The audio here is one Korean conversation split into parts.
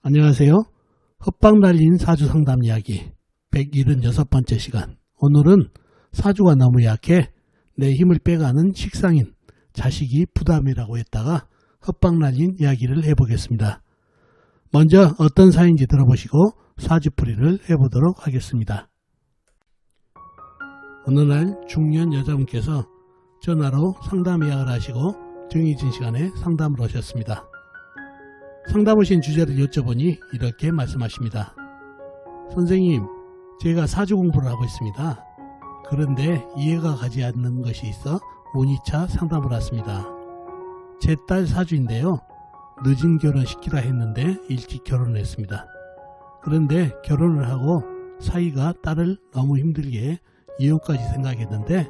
안녕하세요. 헛방 날린 사주 상담 이야기 176번째 시간. 오늘은 사주가 너무 약해 내 힘을 빼가는 식상인 자식이 부담이라고 했다가 헛방 날린 이야기를 해보겠습니다. 먼저 어떤 사인지 들어보시고 사주풀이를 해보도록 하겠습니다. 어느 날 중년 여자분께서 전화로 상담 예약을 하시고 정해진 시간에 상담을 오셨습니다. 상담 오신 주제를 여쭤보니 이렇게 말씀하십니다. 선생님, 제가 사주 공부를 하고 있습니다. 그런데 이해가 가지 않는 것이 있어 문의차 상담을 왔습니다. 제 딸 사주인데요. 늦은 결혼시키라 했는데 일찍 결혼을 했습니다. 그런데 결혼을 하고 사위가 딸을 너무 힘들게 해 이혼까지 생각했는데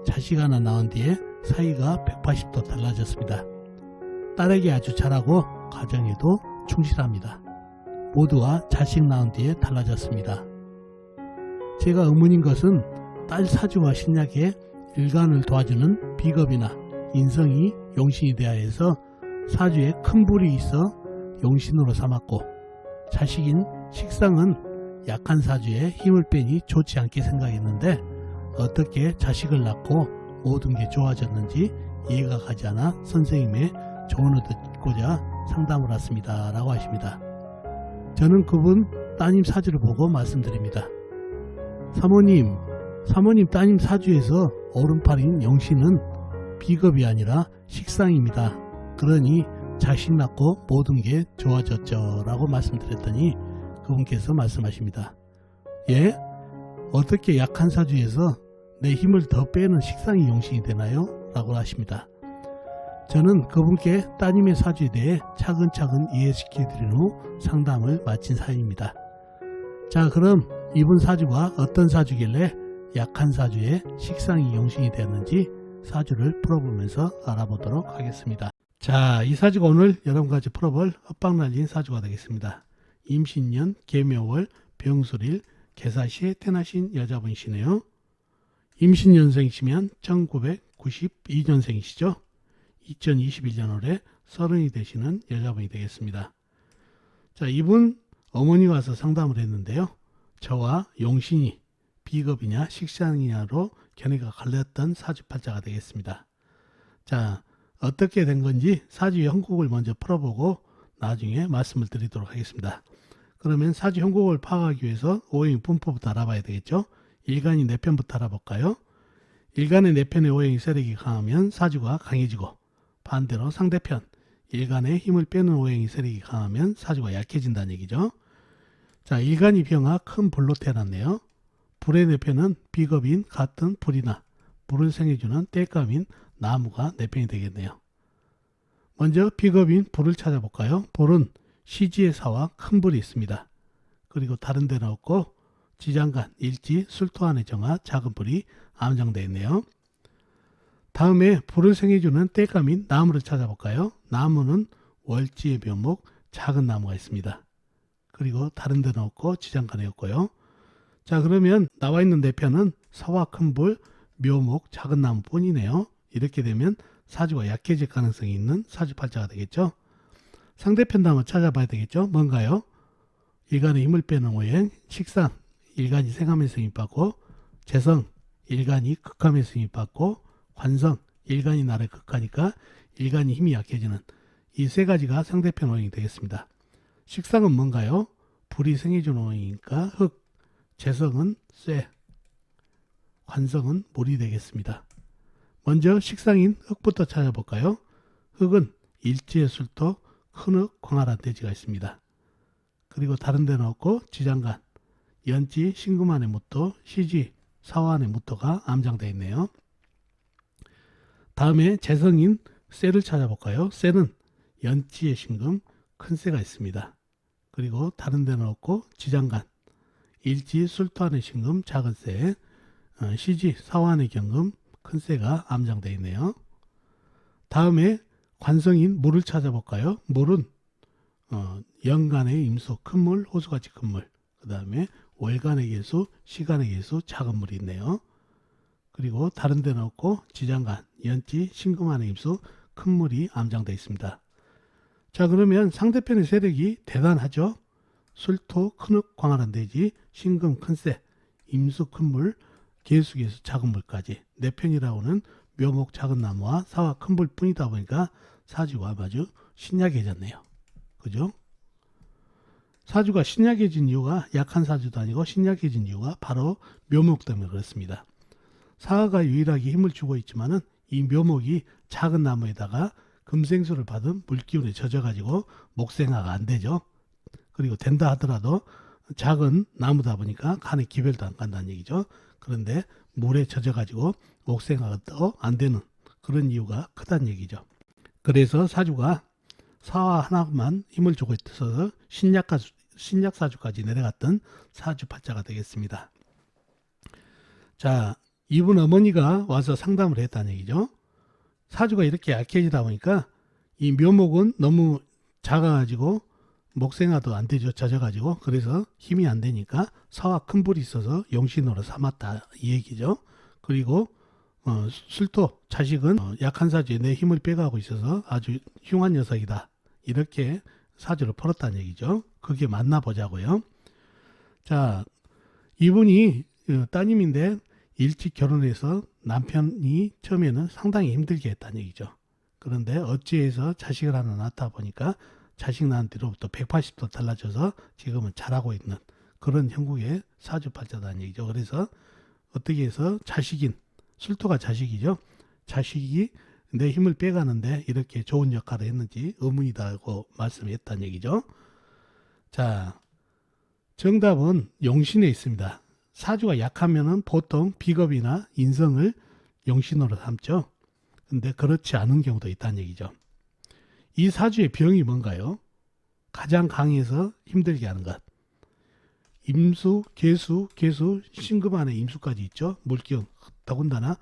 자식 하나 낳은 뒤에 사위가 180도 달라졌습니다. 딸에게 아주 잘하고 가정에도 충실합니다. 모두가 자식 낳은 뒤에 달라졌습니다. 제가 의문인 것은 딸 사주와 신약에 일간을 도와주는 비겁이나 인성이 용신이 되어야 해서 사주에 큰 불이 있어 용신으로 삼았고 자식인 식상은 약한 사주에 힘을 빼니 좋지 않게 생각했는데 어떻게 자식을 낳고 모든 게 좋아졌는지 이해가 가지 않아 선생님의 조언을 듣고자 상담을 왔습니다. 라고 하십니다. 저는 그분 따님 사주를 보고 말씀드립니다. 사모님 따님 사주에서 오른팔인 영신은 비겁이 아니라 식상입니다. 그러니 자식 낳고 모든 게 좋아졌죠. 라고 말씀드렸더니 그분께서 말씀하십니다. 예? 어떻게 약한 사주에서 내 힘을 더 빼는 식상이 용신이 되나요? 라고 하십니다. 저는 그분께 따님의 사주에 대해 차근차근 이해시켜드린 후 상담을 마친 사연입니다. 자, 그럼 이분 사주가 어떤 사주길래 약한 사주에 식상이 용신이 되었는지 사주를 풀어보면서 알아보도록 하겠습니다. 자, 이 사주가 오늘 여러분과 같이 풀어볼 헛방 날린 사주가 되겠습니다. 임신년, 계묘월, 병술일, 개사시에 태어나신 여자분이시네요. 임신년생이시면 1992년생이시죠. 2021년 올해 30이 되시는 여자분이 되겠습니다. 자, 이분 어머니가 와서 상담을 했는데요. 저와 용신이 비겁이냐 식상이냐로 견해가 갈렸던 사주팔자가 되겠습니다. 자, 어떻게 된 건지 사주 형국을 먼저 풀어보고 나중에 말씀을 드리도록 하겠습니다. 그러면 사주 형국을 파악하기 위해서 오행 분포부터 알아봐야 되겠죠. 일간이 내 편부터 알아볼까요? 일간의 내 편의 오행이 세력이 강하면 사주가 강해지고 반대로 상대편 일간의 힘을 빼는 오행이 세력이 강하면 사주가 약해진다는 얘기죠. 자, 일간이 병화 큰 불로 태어났네요. 불의 내편은 비겁인 같은 불이나 불을 생해주는 땔감인 나무가 내편이 되겠네요. 먼저 비겁인 불을 찾아볼까요? 불은 시지의 사와 큰 불이 있습니다. 그리고 다른 데는 없고 지장간, 일지, 술토안의 정화, 작은 불이 암정되어 있네요. 다음에 불을 생해주는 땔감인 나무를 찾아볼까요? 나무는 월지의 묘목, 작은 나무가 있습니다. 그리고 다른 데는 없고 지장간에 없고요. 자, 그러면 나와 있는 내 편은 서와 큰 불, 묘목, 작은 나무 뿐이네요. 이렇게 되면 사주가 약해질 가능성이 있는 사주팔자가 되겠죠. 상대편도 한번 찾아봐야 되겠죠. 뭔가요? 일간의 힘을 빼는 오행, 식상, 일간이 생하면서 힘받고, 재성, 일간이 극함에서 힘받고, 관성, 일간이 나를 극하니까 일간이 힘이 약해지는 이 세 가지가 상대편 오행이 되겠습니다. 식상은 뭔가요? 불이 생해주는 오행이니까 흙, 재성은 쇠, 관성은 물이 되겠습니다. 먼저 식상인 흙부터 찾아볼까요? 흙은 일지의 술토, 큰흙, 광활한 대지가 있습니다. 그리고 다른 데는 없고 지장간, 연지, 신금안의 무토, 시지, 사화안의 무토가 암장되어 있네요. 다음에 재성인 쇠를 찾아볼까요? 쇠는 연지의 신금, 큰 쇠가 있습니다. 그리고 다른 데는 없고 지장간, 일지, 술토안의 신금, 작은 쇠, 시지, 사화안의 경금, 큰 쇠가 암장되어 있네요. 다음에 관성인 물을 찾아볼까요? 물은 연간의 임수, 큰 물, 호수같이 큰 물, 그 다음에 월간의 계수, 시간의 계수, 작은 물이 있네요. 그리고 다른 데는 없고 지장간, 연지, 신금안의 임수, 큰 물이 암장되어 있습니다. 자, 그러면 상대편의 세력이 대단하죠. 술토 큰흙 광활한 대지, 신금 큰새, 임수 큰물, 계수기에서 작은 물까지 네 편이라고는 묘목 작은 나무와 사화 큰 불뿐이다 보니까 사주가 아주 신약해졌네요. 그죠? 사주가 신약해진 이유가 약한 사주도 아니고 신약해진 이유가 바로 묘목 때문에 그렇습니다. 사화가 유일하게 힘을 주고 있지만은 이 묘목이 작은 나무에다가 금생수를 받은 물기운에 젖어가지고 목생화가 안 되죠. 그리고 된다 하더라도 작은 나무다 보니까 간에 기별도 안 간다는 얘기죠. 그런데 물에 젖어가지고 목생화가 또 안 되는 그런 이유가 크다는 얘기죠. 그래서 사주가 사화 하나만 힘을 주고 있어서 신약 사주까지 내려갔던 사주팔자가 되겠습니다. 자, 이분 어머니가 와서 상담을 했다는 얘기죠. 사주가 이렇게 약해지다 보니까 이 묘목은 너무 작아가지고 목생화도 안 되죠. 젖어가지고. 그래서 힘이 안 되니까 사화 큰 불이 있어서 용신으로 삼았다 이 얘기죠. 그리고 술토 자식은 약한 사주에 내 힘을 빼가고 있어서 아주 흉한 녀석이다. 이렇게 사주를 풀었다는 얘기죠. 그게 맞나 보자고요. 자, 이분이 따님인데 일찍 결혼해서 남편이 처음에는 상당히 힘들게 했다는 얘기죠. 그런데 어찌해서 자식을 하나 낳다 보니까 자식 낳은 뒤로부터 180도 달라져서 지금은 잘하고 있는 그런 형국의 사주팔자다는 얘기죠. 그래서 어떻게 해서 자식인 술토가 자식이죠. 자식이 내 힘을 빼가는데 이렇게 좋은 역할을 했는지 의문이다고 말씀했다는 얘기죠. 자, 정답은 용신에 있습니다. 사주가 약하면은 보통 비겁이나 인성을 용신으로 삼죠. 근데 그렇지 않은 경우도 있다는 얘기죠. 이 사주의 병이 뭔가요? 가장 강해서 힘들게 하는 것. 임수, 계수, 신금 안에 임수까지 있죠. 물기운. 더군다나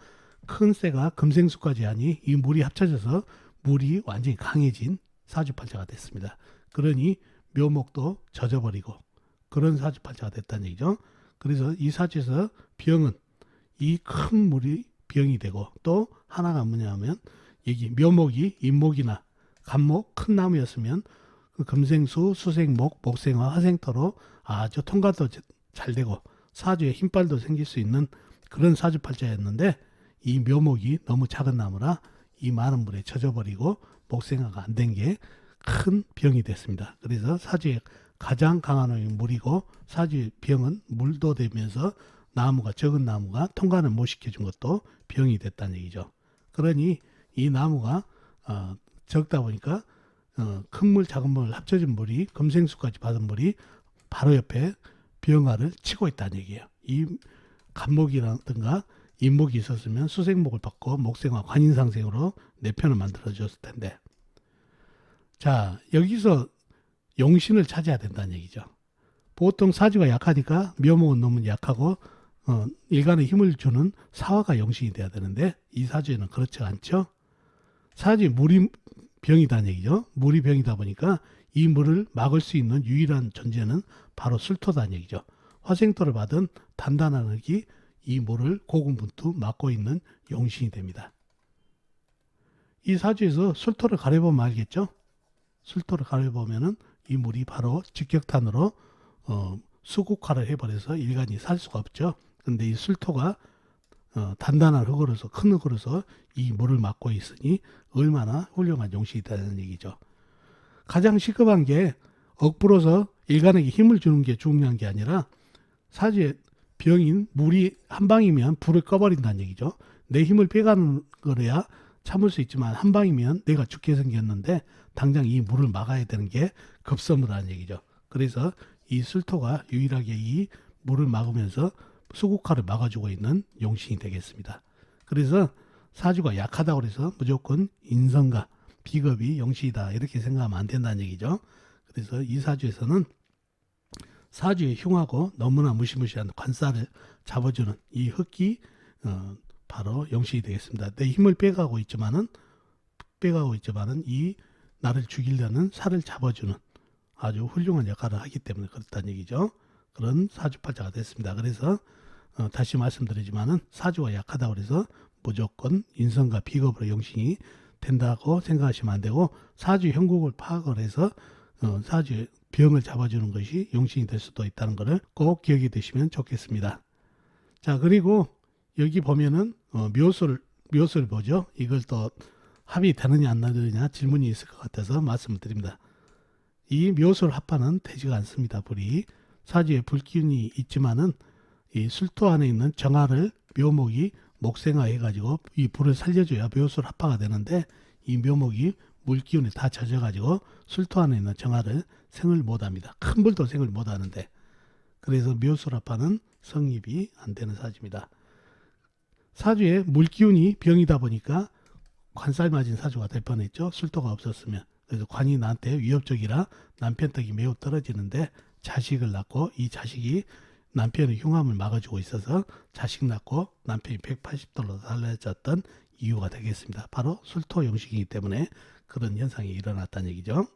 큰 새가 금생수까지 하니 이 물이 합쳐져서 물이 완전히 강해진 사주팔자가 됐습니다. 그러니 묘목도 젖어버리고 그런 사주팔자가 됐다는 얘기죠. 그래서 이 사주에서 병은 이 큰 물이 병이 되고 또 하나가 뭐냐면 여기 묘목이 인목이나 간목 큰 나무였으면 그 금생수, 수생목, 목생화, 화생토로 아주 통과도 잘 되고 사주에 힘빨도 생길 수 있는 그런 사주팔자였는데 이 묘목이 너무 작은 나무라 이 많은 물에 젖어버리고 목생화가 안 된 게 큰 병이 됐습니다. 그래서 사주에 가장 강한 놈이 물이고 사주의 병은 물도 되면서 나무가 적은 나무가 통과를 못 시켜준 것도 병이 됐다는 얘기죠. 그러니 이 나무가 적다 보니까 큰 물 작은 물 합쳐진 물이 금생수까지 받은 물이 바로 옆에 병화를 치고 있다는 얘기예요. 이 간목이라든가 인목이 있었으면 수생목을 받고 목생화 관인상생으로 내 편을 만들어줬을 텐데 자 여기서 용신을 찾아야 된다는 얘기죠. 보통 사주가 약하니까 묘목은 너무 약하고 일간에 힘을 주는 사화가 용신이 돼야 되는데 이 사주에는 그렇지 않죠. 사주에 물이 병이다는 얘기죠. 물이 병이다 보니까 이 물을 막을 수 있는 유일한 존재는 바로 술토다는 얘기죠. 화생토를 받은 단단한 흙이 이 물을 고군분투 막고 있는 용신이 됩니다. 이 사주에서 술토를 가려보면 알겠죠. 술토를 가려보면은 이 물이 바로 직격탄으로 수국화를 해버려서 일간이 살 수가 없죠. 근데 이 술토가 단단한 흙으로서 큰 흙으로서 이 물을 막고 있으니 얼마나 훌륭한 용신이 있다는 얘기죠. 가장 시급한 게 억부로서 일간에게 힘을 주는 게 중요한 게 아니라 사주의 병인 물이 한 방이면 불을 꺼버린다는 얘기죠. 내 힘을 빼가는 거래야 참을 수 있지만 한 방이면 내가 죽게 생겼는데 당장 이 물을 막아야 되는 게 급선무라는 얘기죠. 그래서 이 술토가 유일하게 이 물을 막으면서 수국화를 막아주고 있는 용신이 되겠습니다. 그래서 사주가 약하다고 해서 무조건 인성과 비겁이 용신이다 이렇게 생각하면 안 된다는 얘기죠. 그래서 이 사주에서는 사주에 흉하고 너무나 무시무시한 관사를 잡아주는 이 흙이 바로 용신이 되겠습니다. 내 힘을 빼가고 있지만은 이 나를 죽이려는 살을 잡아주는 아주 훌륭한 역할을 하기 때문에 그렇다는 얘기죠. 그런 사주팔자가 됐습니다. 그래서 다시 말씀드리지만은 사주가 약하다고 해서 무조건 인성과 비겁으로 용신이 된다고 생각하시면 안 되고 사주 형국을 파악을 해서 사주의 병을 잡아주는 것이 용신이 될 수도 있다는 것을 꼭 기억해 두시면 좋겠습니다. 자, 그리고 여기 보면은 묘수를 보죠. 이걸 또 합이 되느냐 안 되느냐 질문이 있을 것 같아서 말씀을 드립니다. 이 묘술 합판은 되지가 않습니다. 불이 사주에 불기운이 있지만은 이 술토 안에 있는 정화를 묘목이 목생화 해가지고 이 불을 살려줘야 묘술 합파가 되는데 이 묘목이 물기운에 다 젖어가지고 술토 안에 있는 정화를 생을 못합니다. 큰 불도 생을 못하는데 그래서 묘술 합파는 성립이 안 되는 사주입니다. 사주에 물기운이 병이다 보니까 관살 맞은 사주가 될 뻔했죠. 술토가 없었으면. 그래서 관이 나한테 위협적이라 남편 덕이 매우 떨어지는데 자식을 낳고 이 자식이 남편의 흉함을 막아주고 있어서 자식 낳고 남편이 180도로 달라졌던 이유가 되겠습니다. 바로 술토 용식이기 때문에 그런 현상이 일어났다는 얘기죠.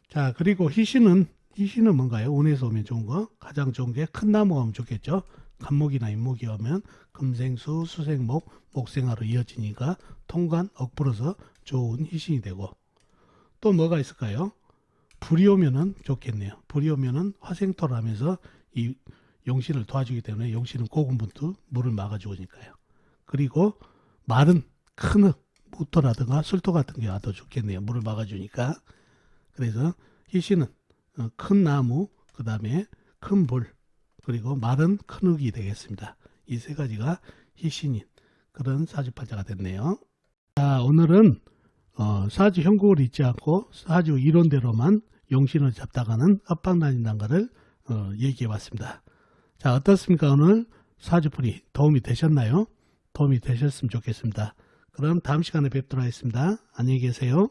자, 그리고 희신은 뭔가요? 운에서 오면 좋은 거. 가장 좋은 게 큰 나무가 오면 좋겠죠. 간목이나 인목이 오면 금생수, 수생목, 목생화로 이어지니까 통관, 억불어서 좋은 희신이 되고 또 뭐가 있을까요? 불이 오면은 좋겠네요. 불이 오면은 화생토를 하면서 이 용신을 도와주기 때문에 용신은 고군분투 물을 막아주니까요. 그리고 마른 큰 흙, 무토라든가 술토 같은 게 와도 좋겠네요. 물을 막아주니까. 그래서 희신은 큰 나무, 그 다음에 큰 불, 그리고 마른 큰 흙이 되겠습니다. 이 세 가지가 희신인 그런 사주팔자가 됐네요. 자, 오늘은 사주 형국을 잊지 않고 사주 이론대로만 용신을 잡다가는 엇박난이라는 것을 얘기해 봤습니다. 자, 어떻습니까? 오늘 사주풀이 도움이 되셨나요? 도움이 되셨으면 좋겠습니다. 그럼 다음 시간에 뵙도록 하겠습니다. 안녕히 계세요.